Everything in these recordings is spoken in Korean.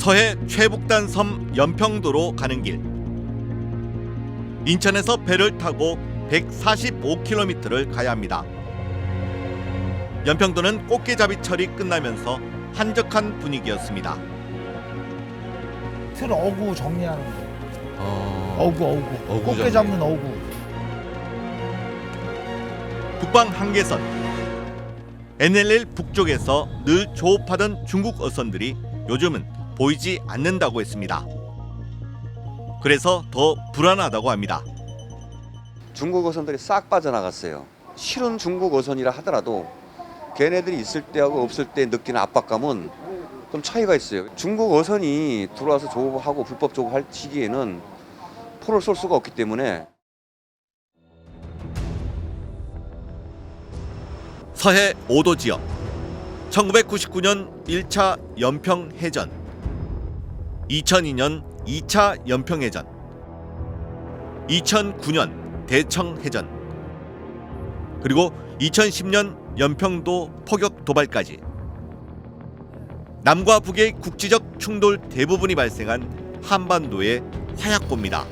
서해 최북단 섬 연평도로 가는 길. 인천에서 배를 타고 145km를 가야 합니다. 연평도는 꽃게잡이철이 끝나면서 한적한 분위기였습니다. 틀 어구 정리하는 거. 어구. 꽃게 정리. 잡는 어구. 북방 한계선. NLL 북쪽에서 늘 조업하던 중국 어선들이 요즘은 보이지 않는다고 했습니다. 그래서 더 불안하다고 합니다. 중국 어선들이 싹 빠져나갔어요. 실은 중국 어선이라 하더라도 걔네들이 있을 때하고 없을 때 느끼는 압박감은 좀 차이가 있어요. 중국 어선이 들어와서 조업하고 불법 조업할 시기에는 포를 쏠 수가 없기 때문에. 서해 5도 지역. 1999년 1차 연평해전, 2002년 2차 연평해전, 2009년 대청해전, 그리고 2010년 연평도 포격 도발까지 남과 북의 국지적 충돌 대부분이 발생한 한반도의 화약고입니다.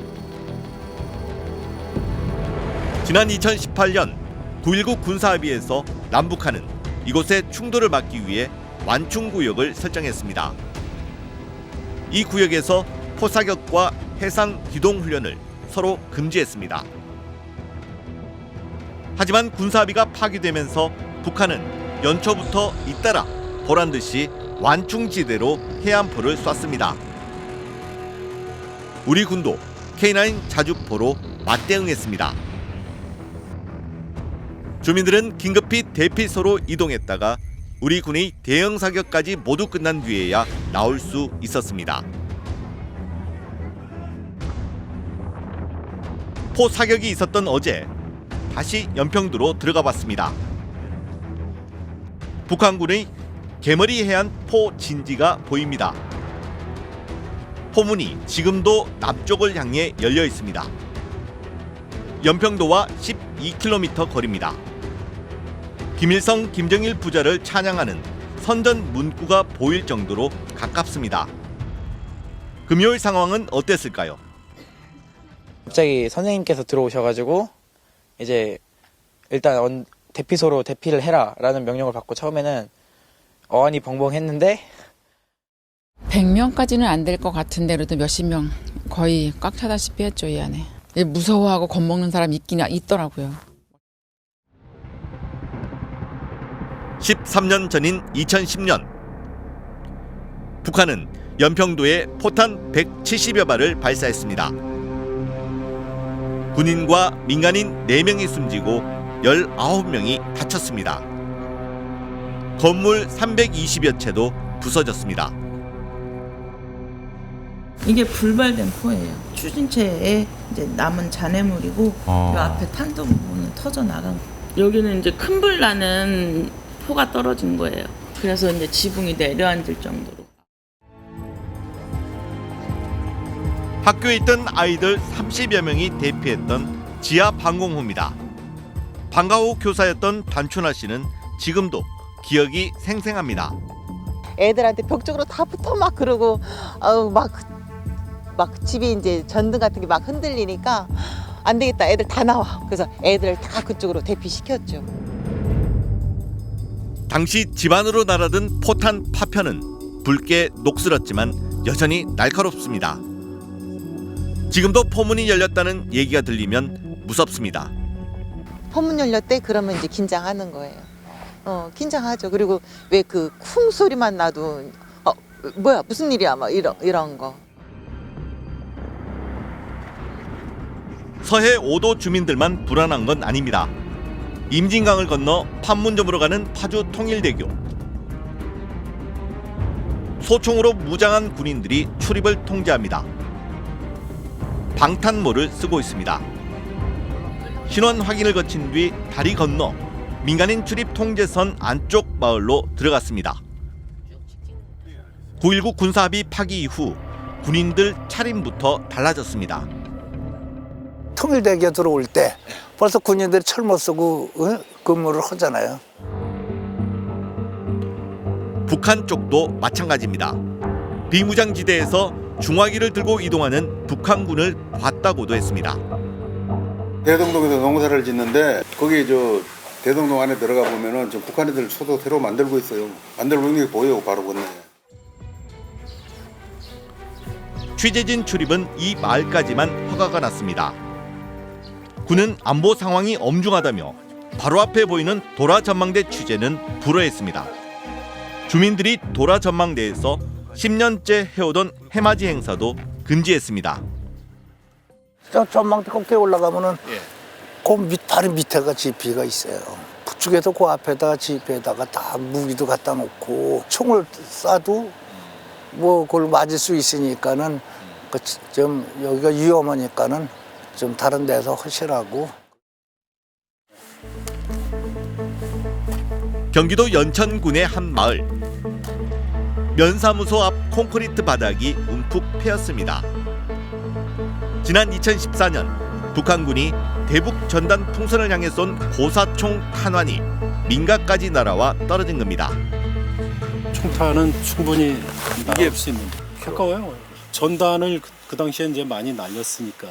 지난 2018년 9.19 군사합의에서 남북한은 이곳의 충돌을 막기 위해 완충구역을 설정했습니다. 이 구역에서 포사격과 해상 기동훈련을 서로 금지했습니다. 하지만 군사합의가 파기되면서 북한은 연초부터 잇따라 보란듯이 완충지대로 해안포를 쐈습니다. 우리 군도 K9 자주포로 맞대응했습니다. 주민들은 긴급히 대피소로 이동했다가 우리 군의 대형 사격까지 모두 끝난 뒤에야 나올 수 있었습니다. 포 사격이 있었던 어제 다시 연평도로 들어가 봤습니다. 북한군의 개머리 해안 포 진지가 보입니다. 포문이 지금도 남쪽을 향해 열려 있습니다. 연평도와 12km 거리입니다. 김일성, 김정일 부자를 찬양하는 선전 문구가 보일 정도로 가깝습니다. 금요일 상황은 어땠을까요? 갑자기 선생님께서 들어오셔가지고 이제 일단 대피소로 대피를 해라라는 명령을 받고 처음에는 어안이 벙벙했는데 100명까지는 안 될 것 같은데 그래도 몇십 명 거의 꽉 차다시피 했죠. 이 안에. 무서워하고 겁먹는 사람 있긴 있더라고요. 13년 전인 2010년 북한은 연평도에 포탄 170여 발을 발사했습니다. 군인과 민간인 4명이 숨지고 19명이 다쳤습니다. 건물 320여 채도 부서졌습니다. 이게 불발된 포예요. 추진체에 이제 남은 잔해물이고 이 앞에 탄도 부분은 터져 나간 거. 여기는 이제 큰 불 나는 포가 떨어진 거예요. 그래서 이제 지붕이 내려앉을 정도로. 학교에 있던 아이들 30여 명이 대피했던 지하 방공호입니다. 방과 후 교사였던 단춘아 씨는 지금도 기억이 생생합니다. 애들한테 벽 쪽으로 다 붙어 막 그러고 막 집이 이제 전등 같은 게 막 흔들리니까 안 되겠다, 애들 다 나와. 그래서 애들을 다 그쪽으로 대피시켰죠. 당시 집안으로 날아든 포탄 파편은 붉게 녹슬었지만 여전히 날카롭습니다. 지금도 포문이 열렸다는 얘기가 들리면 무섭습니다. 포문 열렸대 그러면 이제 긴장하는 거예요. 긴장하죠. 그리고 왜 그 쿵 소리만 나도 뭐야 무슨 일이야 막 이런 거. 서해 5도 주민들만 불안한 건 아닙니다. 임진강을 건너 판문점으로 가는 파주 통일대교. 소총으로 무장한 군인들이 출입을 통제합니다. 방탄모를 쓰고 있습니다. 신원 확인을 거친 뒤 다리 건너 민간인 출입 통제선 안쪽 마을로 들어갔습니다. 9.19 군사합의 파기 이후 군인들 차림부터 달라졌습니다. 통일대교 들어올 때 벌써 군인들이 철모 쓰고 근무를 하잖아요. 북한 쪽도 마찬가지입니다. 비무장지대에서 중화기를 들고 이동하는 북한군을 봤다고도 했습니다. 대동동에서 농사를 짓는데 거기 저 대동동 안에 들어가 보면은 좀 북한 애들 소도 새로 만들고 있어요. 만들고 있는 게 보여요, 바로 건너에. 취재진 출입은 이 마을까지만 허가가 났습니다. 군은 안보 상황이 엄중하다며 바로 앞에 보이는 도라 전망대 취재는 불허했습니다. 주민들이 도라 전망대에서 10년째 해오던 해맞이 행사도 금지했습니다. 저 전망대 꼭대기 올라가면은 그 바로 밑에가 지피가 있어요. 북쪽에도 그 앞에다 지피에다가 다 무기도 갖다 놓고 총을 쏴도 뭐 그걸 맞을 수 있으니까는 좀 여기가 위험하니까는 좀 다른 데서 하시라고. 경기도 연천군의 한 마을. 면사무소 앞 콘크리트 바닥이 움푹 패였습니다. 지난 2014년 북한군이 대북 전단 풍선을 향해 쏜 고사총 탄환이 민가까지 날아와 떨어진 겁니다. 총탄은 충분히 날아올 수 있는데 가까워요. 전단을 그 당시에 이제 많이 날렸으니까.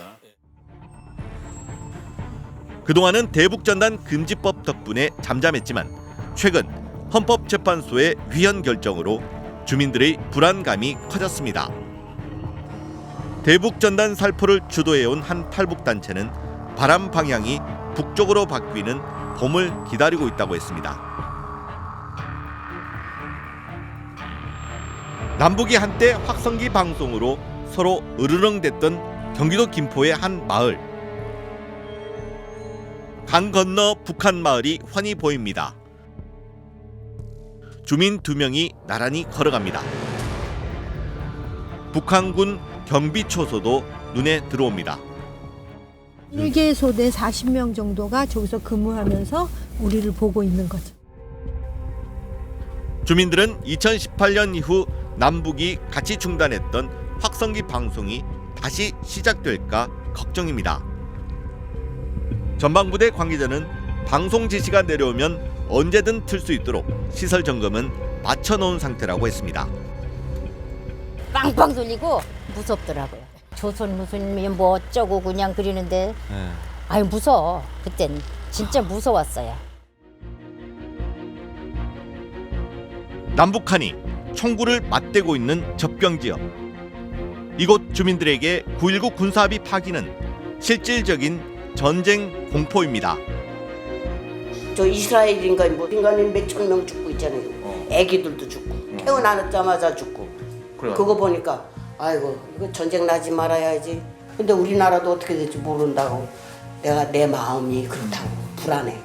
그동안은 대북전단 금지법 덕분에 잠잠했지만 최근 헌법재판소의 위헌 결정으로 주민들의 불안감이 커졌습니다. 대북전단 살포를 주도해온 한 탈북단체는 바람 방향이 북쪽으로 바뀌는 봄을 기다리고 있다고 했습니다. 남북이 한때 확성기 방송으로 서로 으르렁댔던 경기도 김포의 한 마을. 강 건너 북한 마을이 훤히 보입니다. 주민 2명이 나란히 걸어갑니다. 북한군 경비초소도 눈에 들어옵니다. 1개 소대 40명 정도가 저기서 근무하면서 우리를 보고 있는 거죠. 주민들은 2018년 이후 남북이 같이 중단했던 확성기 방송이 다시 시작될까 걱정입니다. 전방부대 관계자는 방송 지시가 내려오면 언제든 틀 수 있도록 시설 점검은 맞춰놓은 상태라고 했습니다. 빵빵 돌리고 무섭더라고요. 조선 무슨 뭐 어쩌고 그냥 그리는데 아유 무서워. 그땐 진짜 무서웠어요. 남북한이 총구를 맞대고 있는 접경지역. 이곳 주민들에게 9.19 군사합의 파기는 실질적인 전쟁 공포입니다. 저 이스라엘인가 뭐 인간은 몇천 명 죽고 있잖아요. 애기들도 죽고 태어나자마자 죽고. 그거 보니까 아이고 이거 전쟁 나지 말아야지. 근데 우리나라도 어떻게 될지 모른다고 내가 내 마음이 그렇다고 불안해.